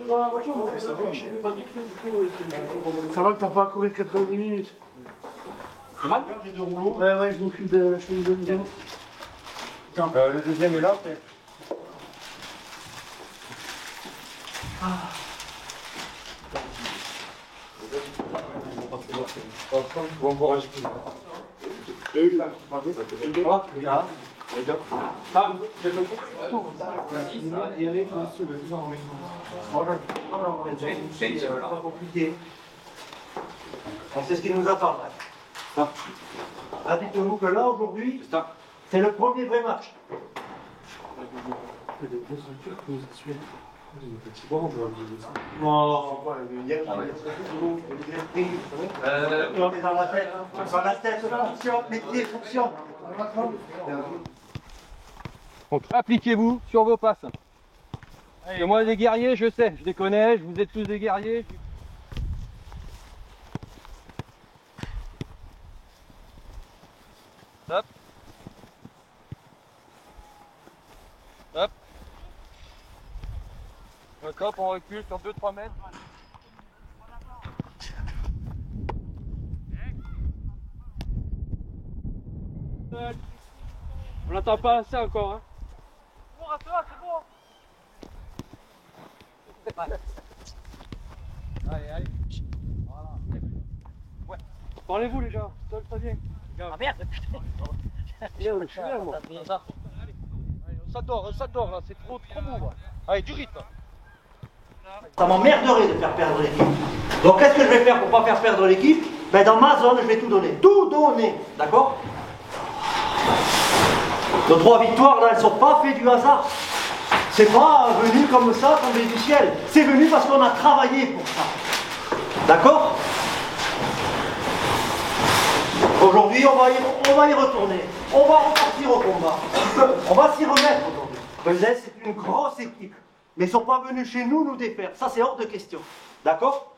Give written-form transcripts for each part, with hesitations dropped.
dans la voiture, ça va que t'as pas à courir 80 minutes. C'est mal? J'ai deux rouleaux. Ouais, je m'occupe de vidéo. Le deuxième est là, peut-être. Bon courage. On sait ce qui nous attend. Dites-nous que là, aujourd'hui, c'est le premier vrai match. Dans la tête, fonction, les pieds, fonction. Donc appliquez-vous sur vos passes. Et moi les guerriers, je sais, je les connais, vous êtes tous des guerriers. Hop. Hop. Hop, on recule sur 2-3 mètres. On n'entend pas assez encore, hein. Bon, rassure-toi, c'est bon. Allez. Voilà. Ouais. Parlez-vous les gars, ça vient. Ah merde, putain. Je suis là, moi. Ça dort là, c'est trop beau. Allez, du rythme. Ça m'emmerderait de faire perdre l'équipe. Donc qu'est-ce que je vais faire pour pas faire perdre l'équipe? Ben dans ma zone, je vais tout donner. Tout donner, d'accord? Nos 3 victoires là, elles sont pas faites du hasard. C'est pas venu comme ça, tombé du ciel. C'est venu parce qu'on a travaillé pour ça. D'accord? Aujourd'hui, on va y retourner. On va repartir au combat. On va s'y remettre aujourd'hui. Pesens, c'est une grosse équipe. Mais ils ne sont pas venus chez nous nous défaire. Ça, c'est hors de question. D'accord?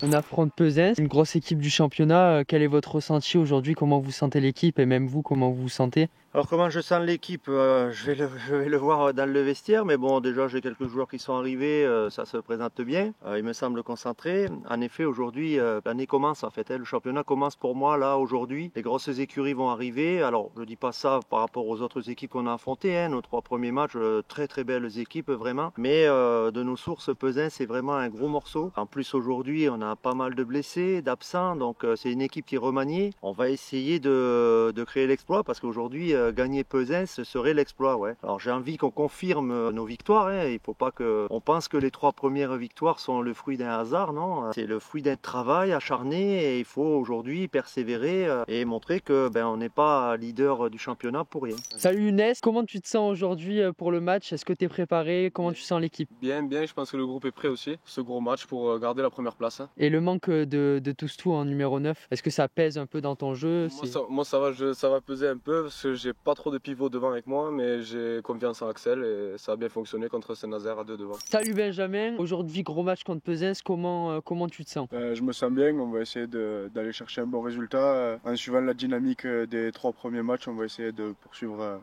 On affronte Pesens, une grosse équipe du championnat. Quel est votre ressenti aujourd'hui? Comment vous sentez l'équipe et même vous, comment vous vous sentez? Alors comment je sens l'équipe, je vais le voir dans le vestiaire, mais bon déjà j'ai quelques joueurs qui sont arrivés, ça se présente bien, il me semble concentré. En effet aujourd'hui l'année commence en fait, le championnat commence pour moi là aujourd'hui, les grosses écuries vont arriver, alors je dis pas ça par rapport aux autres équipes qu'on a affrontées, nos 3 premiers matchs, très belles équipes vraiment, mais de nos sources Pesens c'est vraiment un gros morceau. En plus aujourd'hui on a pas mal de blessés, d'absents, donc c'est une équipe qui est remaniée, on va essayer de créer l'exploit parce qu'aujourd'hui gagner Pesens, ce serait l'exploit. Ouais. Alors j'ai envie qu'on confirme nos victoires. Hein. Il ne faut pas qu'on pense que les 3 premières victoires sont le fruit d'un hasard. Non, c'est le fruit d'un travail acharné et il faut aujourd'hui persévérer et montrer que on n'est pas leader du championnat pour rien. Salut Younes, comment tu te sens aujourd'hui pour le match? Est-ce que tu es préparé? Comment tu sens l'équipe? Bien, je pense que le groupe est prêt aussi. Ce gros match pour garder la première place. Hein. Et le manque de Toustou en numéro 9, est-ce que ça pèse un peu dans ton jeu? Moi ça va peser un peu parce que j'ai pas trop de pivot devant avec moi, mais j'ai confiance en Axel et ça a bien fonctionné contre Saint-Nazaire à 2 devant. Salut Benjamin, aujourd'hui gros match contre Pesens, comment tu te sens? Je me sens bien, on va essayer d'aller chercher un bon résultat. En suivant la dynamique des 3 premiers matchs, on va essayer de poursuivre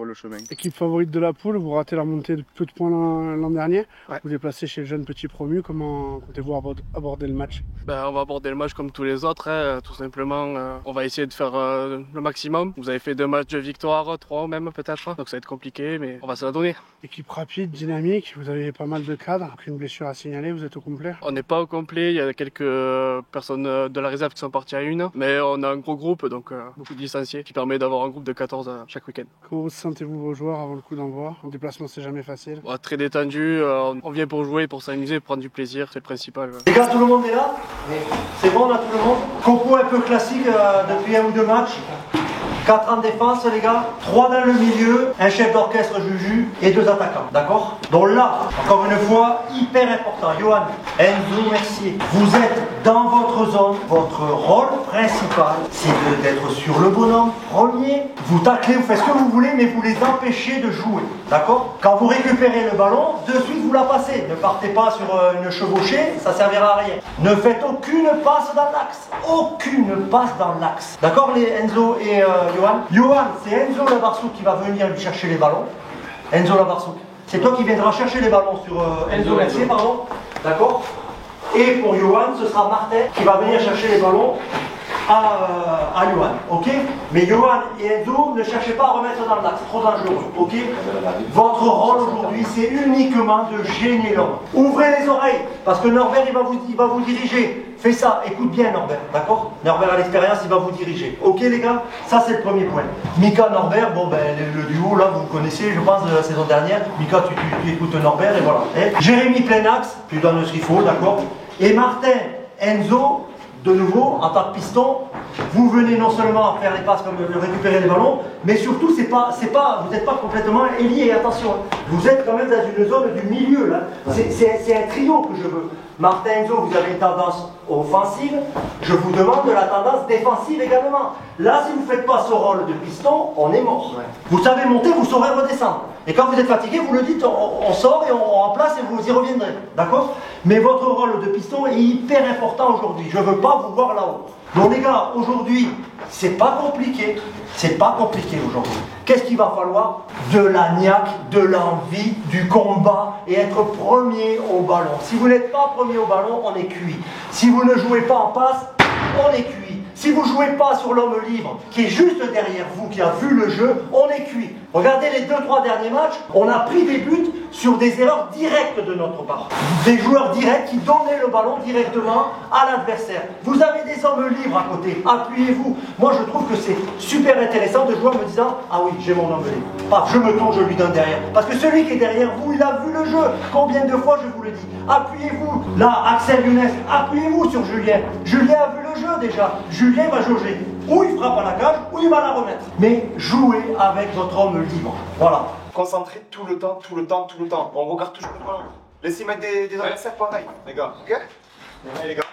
le chemin. Équipe favorite de la poule, vous ratez la montée de peu de points l'an dernier. Ouais. Vous déplacez chez le jeune petit promu, comment comptez-vous aborder le match? On va aborder le match comme tous les autres, hein, tout simplement. On va essayer de faire le maximum. Vous avez fait 2 matchs de victoire, 3 même peut-être, donc ça va être compliqué, mais on va se la donner. Équipe rapide, dynamique, vous avez pas mal de cadres, aucune blessure à signaler, vous êtes au complet? On n'est pas au complet, il y a quelques personnes de la réserve qui sont parties à une, mais on a un gros groupe, donc beaucoup de licenciés, qui permet d'avoir un groupe de 14 chaque week-end. Comment sentez-vous vos joueurs avant le coup d'envoi? Le déplacement c'est jamais facile. Très détendu, on vient pour jouer, pour s'amuser, pour prendre du plaisir, c'est le principal. Les gars, tout le monde est là? C'est bon, on a tout le monde? Compo un peu classique depuis 1 ou 2 matchs. 4 en défense les gars, 3 dans le milieu, un chef d'orchestre Juju et 2 attaquants, d'accord? Donc là, encore une fois, hyper important, Johan, Enzo Mercier, vous êtes dans votre zone, votre rôle principal, c'est d'être sur le bonhomme premier. Vous taclez, vous faites ce que vous voulez, mais vous les empêchez de jouer. D'accord? Quand vous récupérez le ballon, de suite vous la passez. Ne partez pas sur une chevauchée, ça servira à rien. Ne faites aucune passe dans l'axe. Aucune passe dans l'axe. D'accord, les Enzo et Johan? Johan, c'est Enzo Labarsouk qui va venir lui chercher les ballons. Enzo Labarsouk. C'est toi qui viendras chercher les ballons sur Enzo Mercier, pardon. D'accord? Et pour Johan, ce sera Martin qui va venir chercher les ballons à Johan, ok? Mais Johan et Enzo, ne cherchez pas à remettre dans l'axe, trop dangereux, ok? Votre rôle aujourd'hui, c'est uniquement de gêner l'homme. Ouvrez les oreilles, parce que Norbert, il va vous diriger. Fais ça, écoute bien Norbert, d'accord? Norbert a l'expérience, il va vous diriger. Ok les gars? Ça c'est le premier point. Mika, Norbert, bon ben le duo là, vous le connaissez, je pense, de la saison dernière. Mika, tu écoutes Norbert et voilà. Jérémy plein axe, tu donnes ce qu'il faut, d'accord? Et Martin, Enzo, de nouveau, en tant que piston, vous venez non seulement faire les passes comme récupérer les ballons, mais surtout, vous n'êtes pas complètement ailier, attention. Vous êtes quand même dans une zone du milieu, là. C'est un trio que je veux. Martin, Enzo, vous avez une tendance offensive, je vous demande de la tendance défensive également. Là, si vous ne faites pas ce rôle de piston, on est mort. Ouais. Vous savez monter, vous saurez redescendre. Et quand vous êtes fatigué, vous le dites, on sort et on remplace et vous y reviendrez. D'accord? Mais votre rôle de piston est hyper important aujourd'hui. Je ne veux pas vous voir là-haut. Donc les gars, aujourd'hui, c'est pas compliqué. C'est pas compliqué aujourd'hui. Qu'est-ce qu'il va falloir? De la niaque, de l'envie, du combat et être premier au ballon. Si vous n'êtes pas premier au ballon, on est cuit. Si vous ne jouez pas en passe, on est cuit. Si vous ne jouez pas sur l'homme libre, qui est juste derrière vous, qui a vu le jeu, on est cuit. Regardez les 2-3 derniers matchs, on a pris des buts sur des erreurs directes de notre part. Des joueurs directs qui donnaient le ballon directement à l'adversaire. Vous avez des hommes libres à côté, appuyez-vous. Moi je trouve que c'est super intéressant de jouer en me disant « Ah oui, j'ai mon homme libre. Ah, je me tourne, je lui donne derrière. » Parce que celui qui est derrière vous, il a vu le jeu. Combien de fois je vous le dis? Appuyez-vous. Là, Axel Younes, appuyez-vous sur Julien. Julien a vu le jeu déjà. Julien va jauger. Ou il frappe à la cage, ou il va la remettre. Mais jouez avec votre homme libre. Voilà. Concentré tout le temps, tout le temps, tout le temps. On regarde toujours le ballon. Laissez mettre des adversaires pareils, les gars. Ok? Allez, les gars.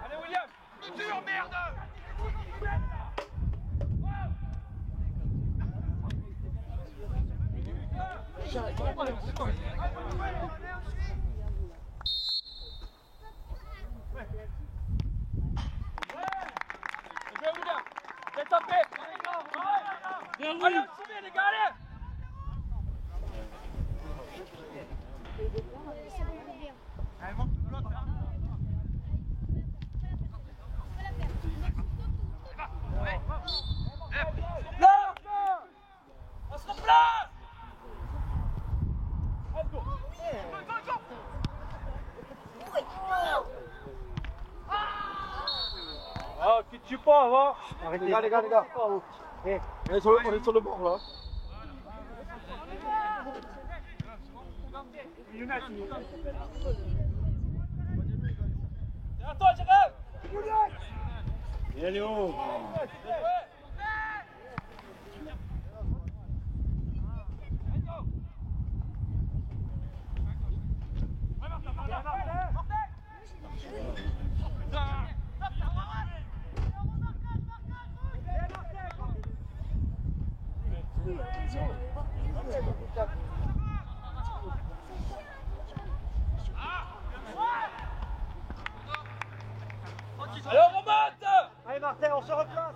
Allez William, dur merde. Allez, les gars, allez! On se replace! Ah, qui tue pas, va! Arrêtez, les gars, les gars. On est sur le bord là. À toi, Jérôme! Et Léo. Allez, on remonte! Allez Martin, on se replace.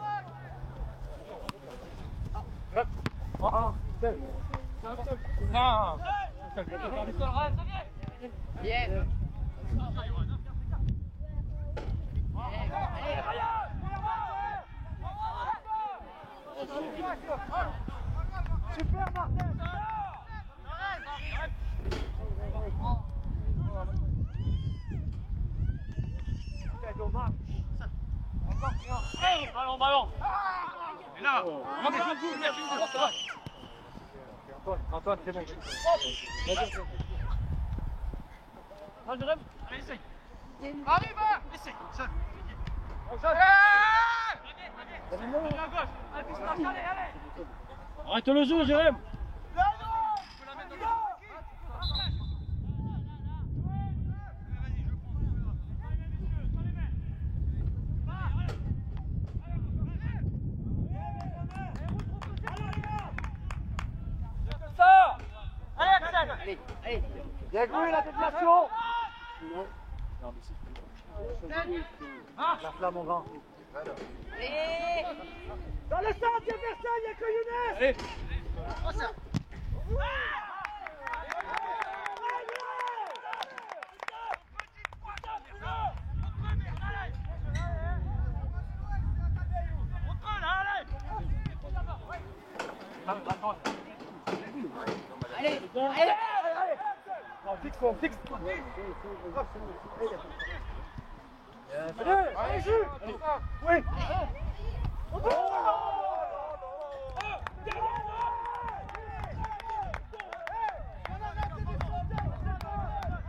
Super Martin. Ballon, ballon. Et là, Antoine, c'est bon. Allez, essaye. Arrive, essaye. Arrête le jeu, Jérém. Allez, bien joué la déviation. La flamme, mon grand. Dans le centre, il n'y a personne, il n'y a que Younes. Allez. Allez, allez, allez. Non, fixe. Allez, Jules. Oui.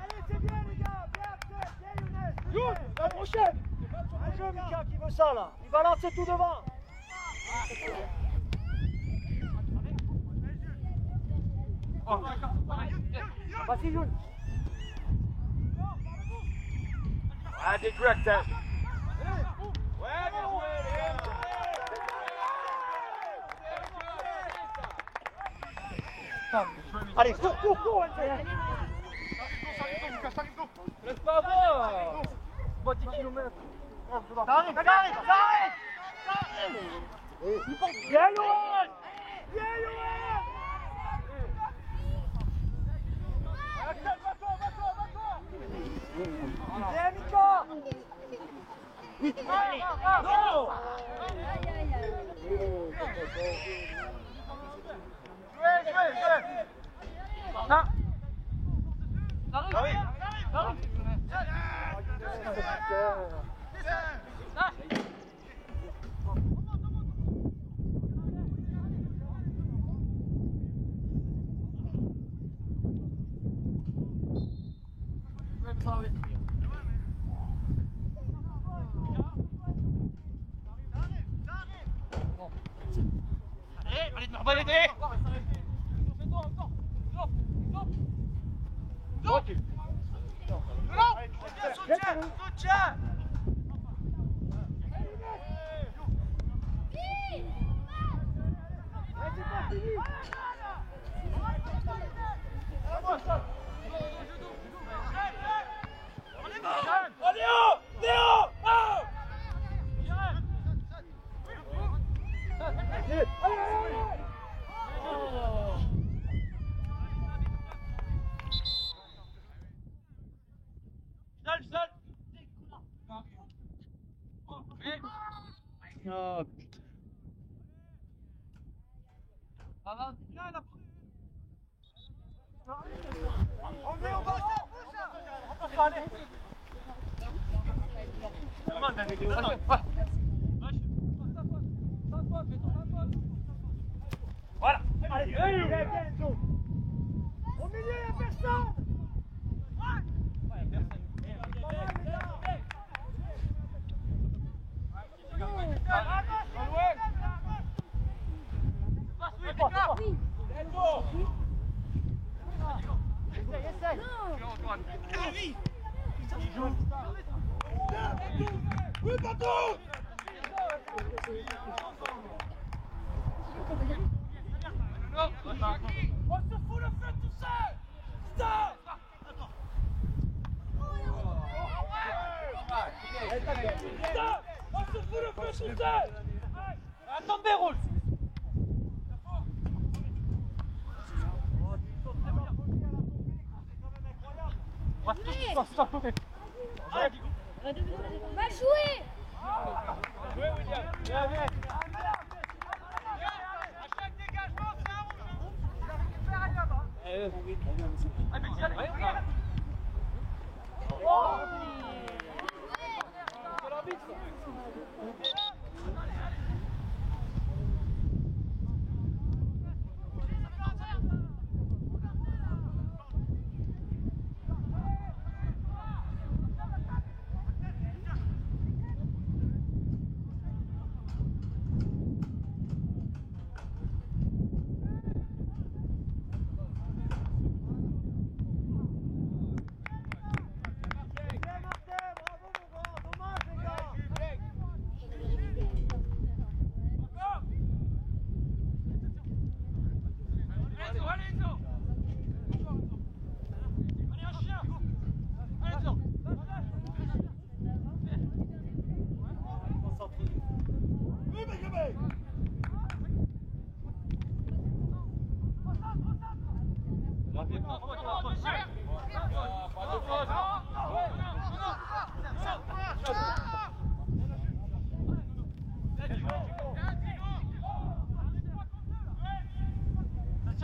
Allez, c'est bien les gars. Bien, Younes. La prochaine. Un jeu, Mika, qui veut ça là. Il va lancer tout devant. Vas-y, Jules. Ah, des direct. Ouais, bien joué. Allez, cours, laisse pas avoir. 10 km. T'arrives. Bien, Lohan. Viens, Mika. Oh, On est au bassin. Voilà. Allez, au milieu, il n'y a personne. Oui, bateau! On se fout le feu tout seul! Stop! Stop! On se fout le feu tout seul! Attendez, roule! Va jouer! Bien, William! Bien, bien! Attention,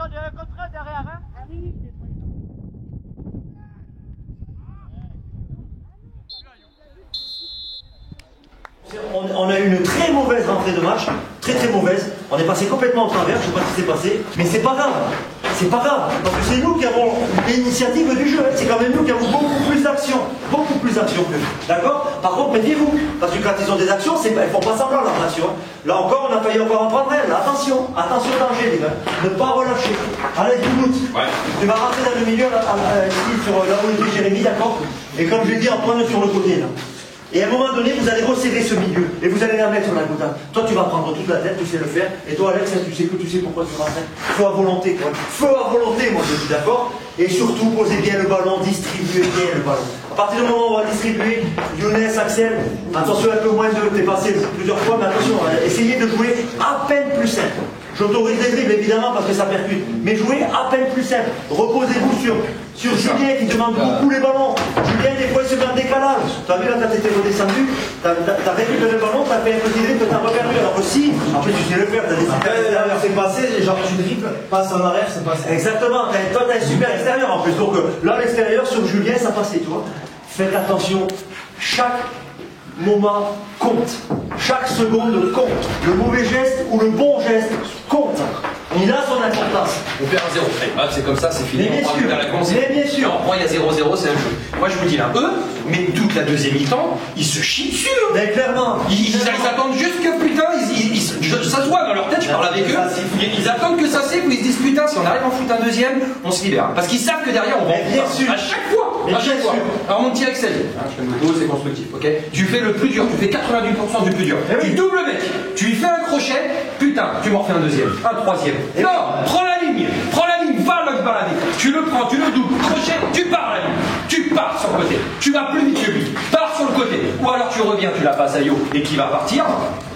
derrière, contre derrière, hein. Ah oui. On a eu une très mauvaise rentrée de match, très mauvaise. On est passé complètement au travers, je ne sais pas ce qui s'est passé, mais c'est pas grave. C'est pas grave, parce que c'est nous qui avons l'initiative du jeu. C'est quand même nous qui avons beaucoup plus d'actions que. D'accord? Par contre, méfiez-vous, parce que quand ils ont des actions, ils ne font pas semblant leur action. Là encore, on a failli encore en prendre elle. Attention, attention au danger, les gars. Ne pas relâcher. Allez, Doumout, tu vas rentrer dans le milieu, ici, sur là où était Jérémy, d'accord? Et comme je l'ai dit, Antoine sur le côté, là. Et à un moment donné, vous allez resserrer ce milieu et vous allez la mettre sur la côte. Toi, tu vas prendre toute la tête, tu sais le faire. Et toi, Alex, tu sais pourquoi tu rentres. Feu à volonté, quoi. Feu à volonté, moi, je suis d'accord. Et surtout, posez bien le ballon, distribuez bien le ballon. À partir du moment où on va distribuer, Younes, Axel, attention un peu moins de dépasser plusieurs fois, mais attention, essayez de jouer à peine plus simple. J'autorise les dribbles évidemment parce que ça percute, mais jouez à peine plus simple. Reposez-vous sur Julien qui demande beaucoup les ballons. Julien, des fois, il se met en décalage. Tu as vu, là, quand tu étais redescendu, tu as récupéré le ballon, tu as fait un petit dribble, tu as reperdu. Alors que si, en plus, tu sais le faire, tu as des super c'est passé, genre tu dribbles, passe en arrière, c'est passé. Exactement, toi, tu as un super extérieur en plus. Donc là, à l'extérieur, sur Julien, ça passait, tu vois. Faites attention, chaque moment compte. Chaque seconde compte. Le mauvais geste ou le bon geste compte. Il a son importance. On perd un 0. C'est comme ça, c'est fini. Mais bien sûr. Mais bien sûr. Pour moi, il y a 0-0, c'est un jeu. Moi, je vous dis là, eux, mais toute la deuxième mi-temps, ils se chient dessus. Mais clairement. Ils attendent juste que putain, ça se voit dans leur tête, je parle avec eux. Ils attendent que ça siffle, où ils se disent putain, si on arrive à en foutre un deuxième, on se libère. Parce qu'ils savent que derrière, on va en bien sûr. à chaque fois. À chaque fois. Alors, mon petit Axel, je fais le dos, c'est constructif, ok? Tu fais le plus dur, tu fais 98% du plus dur. Tu doubles le mec, tu lui fais un crochet, putain, tu m'en refais un deuxième, un troisième. Non, prends la ligne, va là par la ligne. Tu le prends, tu le doubles, crochet, tu pars à la ligne. Tu pars sur le côté. Tu vas plus vite que lui. Pars sur le côté. Ou alors tu reviens, tu la passes à Yo et qui va partir.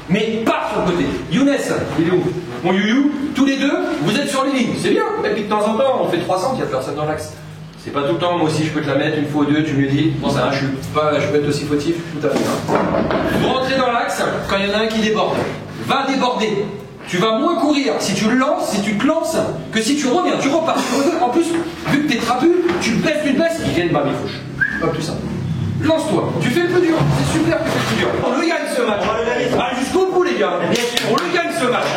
Mais pars sur le côté. Younes, il est où? Mon Youyou, tous les deux, vous êtes sur les lignes. C'est bien. Et puis de temps en temps, on fait 300, il n'y a personne dans l'axe. C'est pas tout le temps, moi aussi je peux te la mettre une fois ou deux, tu me le dis. Bon, ça, je peux être aussi fautif, tout à fait. Vous rentrez dans l'axe quand il y en a un qui déborde. Va déborder. Tu vas moins courir si tu te lances, que si tu reviens, tu repars. En plus, vu que t'es trapu, tu baisses, ils viennent bas mes fauches. Pas plus ça. Lance-toi, tu fais le plus dur, c'est super que tu fais le plus dur. On le gagne ce match. Allez jusqu'au bout les gars. On le gagne ce match.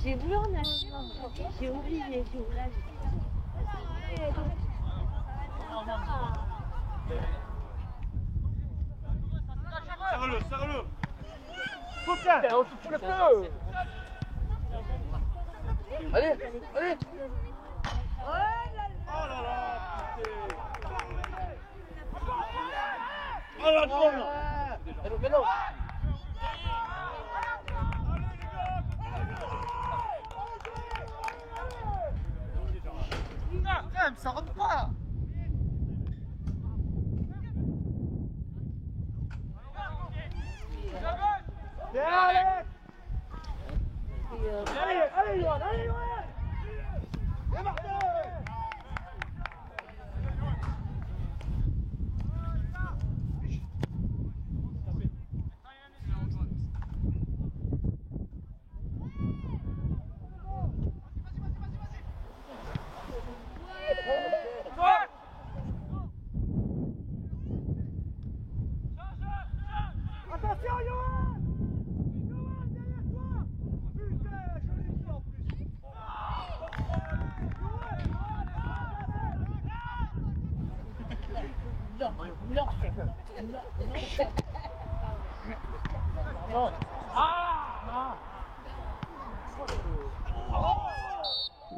J'ai voulu en acheter, j'ai oublié, Serre-le. Putain, on se fout le feu. Allez. Oh là là. Oh la drôle. Mais non. Putain, ça rentre pas. Allez, Johan. Et Martin.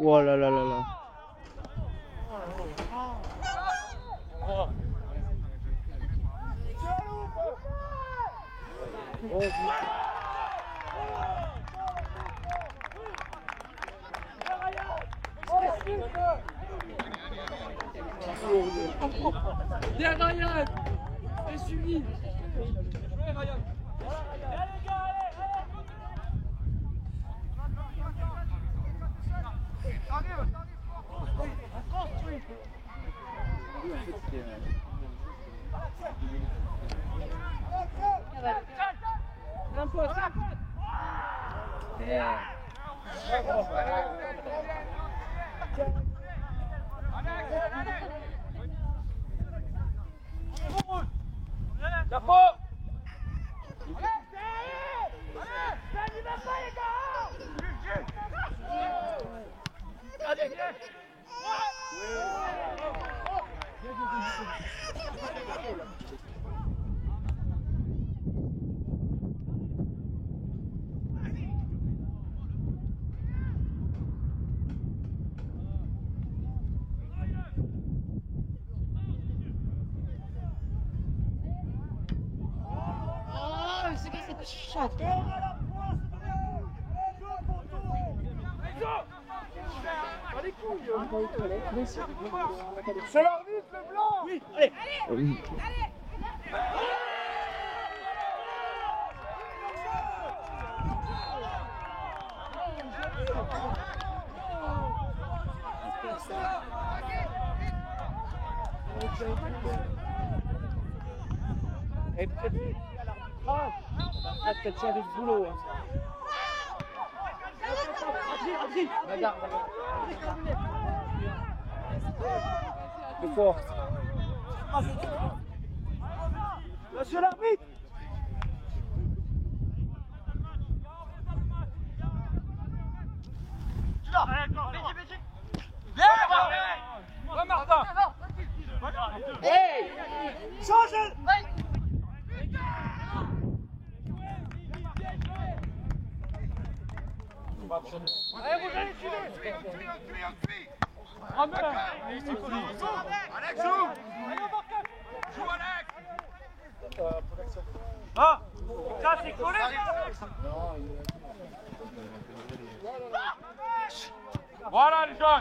Oh là là là là. Bien Ryan. Et suivi. Ryan. C'est l'arbitre, le blanc. Oui, allez. Oui. Et peut-être peut-être ça avec ce boulot. Regarde. C'est fort. Monsieur l'arbitre. Viens, Martin. Hey, change. Allez, vous allez tuer. Alex, joue. Joue, Alex. Ah, ça c'est collé. Voilà les gens.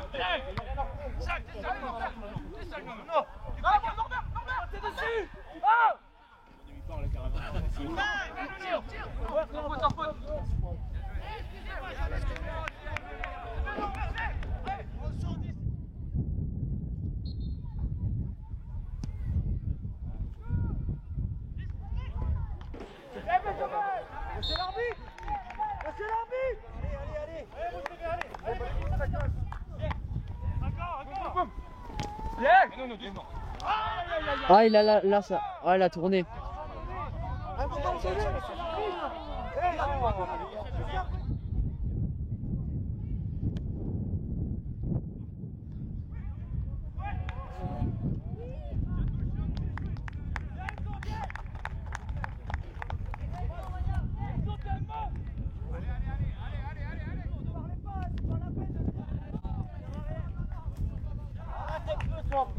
Norbert, t'es dessus. Ah. C'est l'arbitre. C'est l'arbitre. Ah, il a là ça. Ah, il a tourné.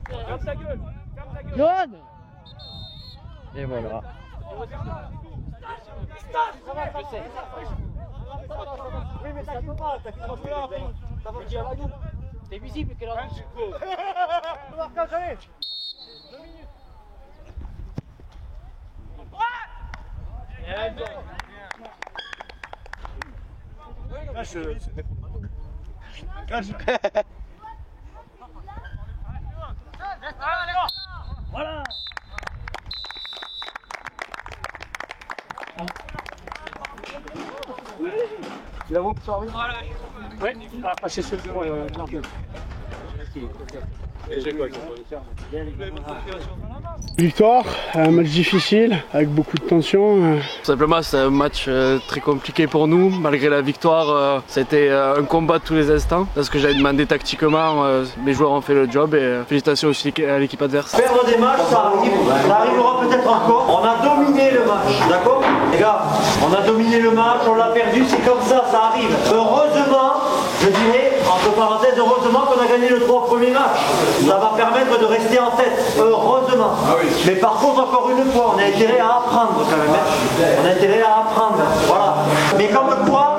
Ferme ta gueule. Johan. Et voilà. Oui, mais ça peut pas, t'as fait un peu là, ça va dire à nous. T'es visible, quel endroit. Marquage, allez. 2 minutes. Voilà. Tu l'as vu, ça arrive? Oui, on va passer sur le bureau. J'ai quoi? Victoire, un match difficile, avec beaucoup de tension. Simplement, c'est un match très compliqué pour nous. Malgré la victoire, c'était un combat de tous les instants. Parce que j'avais demandé tactiquement, les joueurs ont fait le job et félicitations aussi à l'équipe adverse. Perdre des matchs, ça arrivera peut-être encore. On a dominé le match, d'accord? Les gars, on a dominé le match, on l'a perdu, c'est comme ça arrive. Heureusement, je dirais, entre parenthèses, heureusement qu'on a gagné le 3 premiers matchs. Ça va permettre de rester en tête, heureusement. Ah oui. Mais par contre, encore une fois, on a intérêt à apprendre quand même. On a intérêt à apprendre, voilà. Mais comme quoi,